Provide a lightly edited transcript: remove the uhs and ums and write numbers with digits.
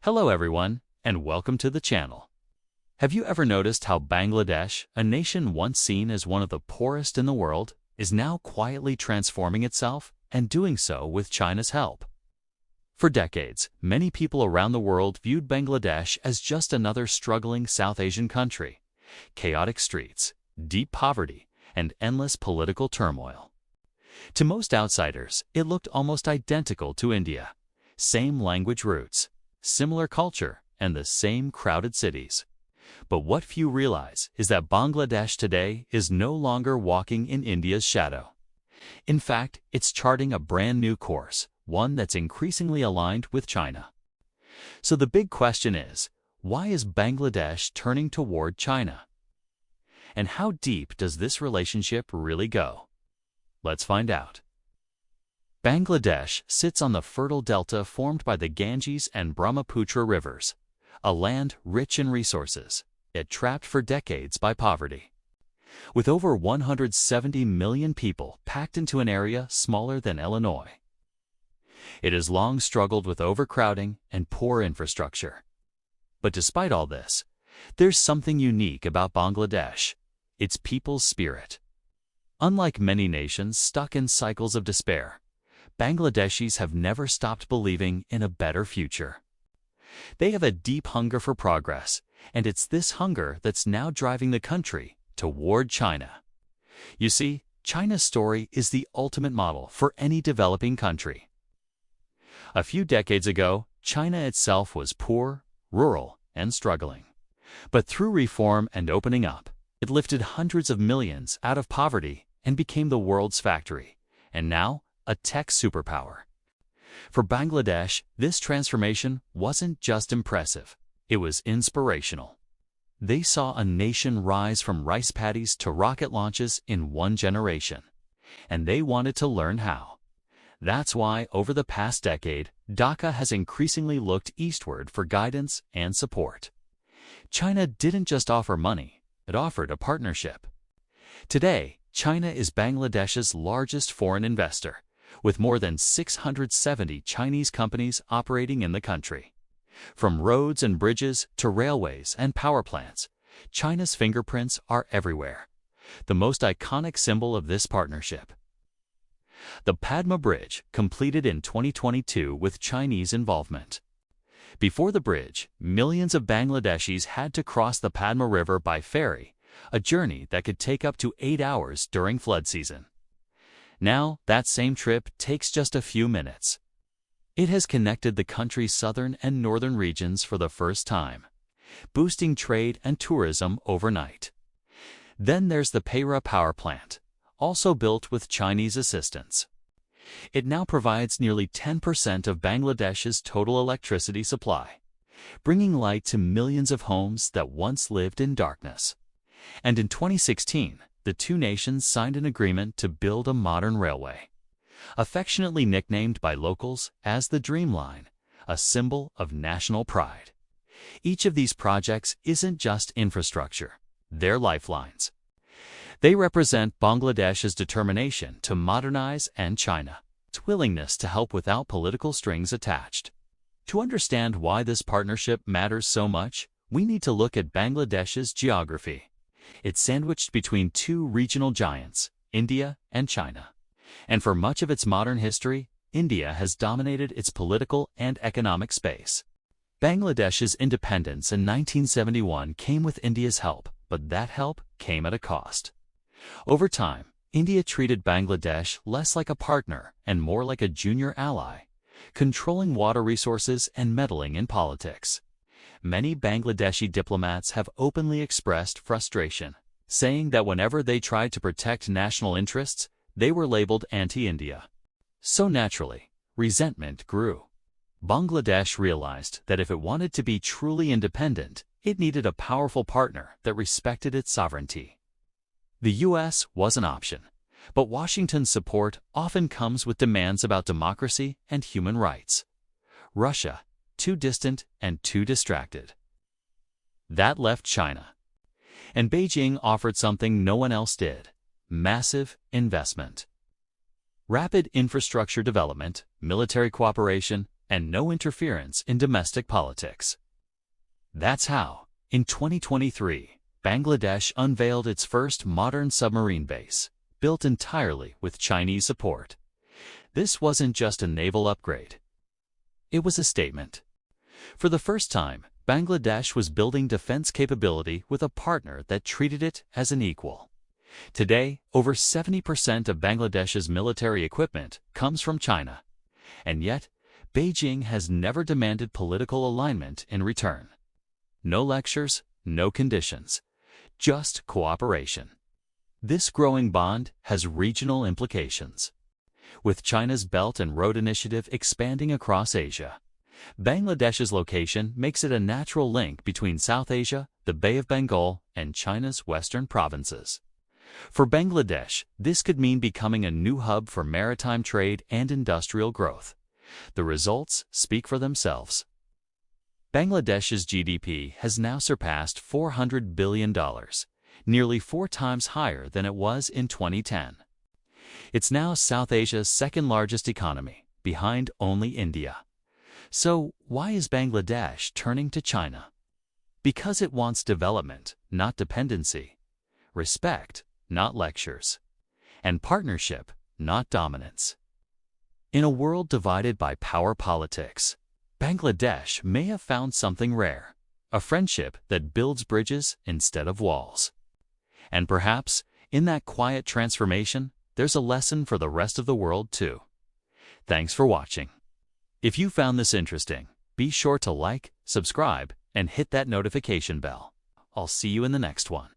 Hello everyone, and welcome to the channel. Have you ever noticed how Bangladesh, a nation once seen as one of the poorest in the world, is now quietly transforming itself and doing so with China's help? For decades, many people around the world viewed Bangladesh as just another struggling South Asian country. Chaotic streets, deep poverty, and endless political turmoil. To most outsiders, it looked almost identical to India. Same language roots, similar culture, and the same crowded cities. But what few realize is that Bangladesh today is no longer walking in India's shadow. In fact, it's charting a brand new course, one that's increasingly aligned with China. So the big question is, why is Bangladesh turning toward China? And how deep does this relationship really go? Let's find out. Bangladesh sits on the fertile delta formed by the Ganges and Brahmaputra rivers, a land rich in resources, yet trapped for decades by poverty. With over 170 million people packed into an area smaller than Illinois. It has long struggled with overcrowding and poor infrastructure. But despite all this, there's something unique about Bangladesh, its people's spirit. Unlike many nations stuck in cycles of despair, Bangladeshis have never stopped believing in a better future. They have a deep hunger for progress, and it's this hunger that's now driving the country toward China. You see, China's story is the ultimate model for any developing country. A few decades ago, China itself was poor, rural, and struggling. But through reform and opening up, it lifted hundreds of millions out of poverty and became the world's factory, and now a tech superpower. For Bangladesh, this transformation wasn't just impressive, it was inspirational. They saw a nation rise from rice paddies to rocket launches in one generation, and they wanted to learn how. That's why, over the past decade, Dhaka has increasingly looked eastward for guidance and support. China didn't just offer money, it offered a partnership. Today, China is Bangladesh's largest foreign investor, with more than 670 Chinese companies operating in the country. From roads and bridges to railways and power plants, China's fingerprints are everywhere. The most iconic symbol of this partnership. The Padma Bridge, completed in 2022 with Chinese involvement. Before the bridge, millions of Bangladeshis had to cross the Padma River by ferry, a journey that could take up to 8 hours during flood season. Now, that same trip takes just a few minutes. It has connected the country's southern and northern regions for the first time, boosting trade and tourism overnight. Then there's the Payra power plant, also built with Chinese assistance. It now provides nearly 10% of Bangladesh's total electricity supply, bringing light to millions of homes that once lived in darkness. And in 2016, the two nations signed an agreement to build a modern railway, affectionately nicknamed by locals as the Dream Line, a symbol of national pride. Each of these projects isn't just infrastructure, they're lifelines. They represent Bangladesh's determination to modernize and China's willingness to help without political strings attached. To understand why this partnership matters so much, we need to look at Bangladesh's geography. It's sandwiched between two regional giants, India and China. And for much of its modern history, India has dominated its political and economic space. Bangladesh's independence in 1971 came with India's help, but that help came at a cost. Over time, India treated Bangladesh less like a partner and more like a junior ally, controlling water resources and meddling in politics. Many Bangladeshi diplomats have openly expressed frustration, saying that whenever they tried to protect national interests, they were labeled anti-India. So naturally, resentment grew. Bangladesh realized that if it wanted to be truly independent, it needed a powerful partner that respected its sovereignty. The U.S. was an option, but Washington's support often comes with demands about democracy and human rights. Russia, too distant and too distracted. That left China. And Beijing offered something no one else did: massive investment. Rapid infrastructure development, military cooperation, and no interference in domestic politics. That's how, in 2023, Bangladesh unveiled its first modern submarine base, built entirely with Chinese support. This wasn't just a naval upgrade. It was a statement. For the first time, Bangladesh was building defense capability with a partner that treated it as an equal. Today, over 70% of Bangladesh's military equipment comes from China. And yet, Beijing has never demanded political alignment in return. No lectures, no conditions, just cooperation. This growing bond has regional implications. With China's Belt and Road Initiative expanding across Asia, Bangladesh's location makes it a natural link between South Asia, the Bay of Bengal, and China's western provinces. For Bangladesh, this could mean becoming a new hub for maritime trade and industrial growth. The results speak for themselves. Bangladesh's GDP has now surpassed $400 billion, nearly 4 times higher than it was in 2010. It's now South Asia's second-largest economy, behind only India. So why is Bangladesh turning to China? Because it wants development, not dependency, respect, not lectures, and partnership, not dominance. In a world divided by power politics, Bangladesh may have found something rare, a friendship that builds bridges instead of walls. And perhaps, in that quiet transformation, there's a lesson for the rest of the world too. Thanks for watching. If you found this interesting, be sure to like, subscribe, and hit that notification bell. I'll see you in the next one.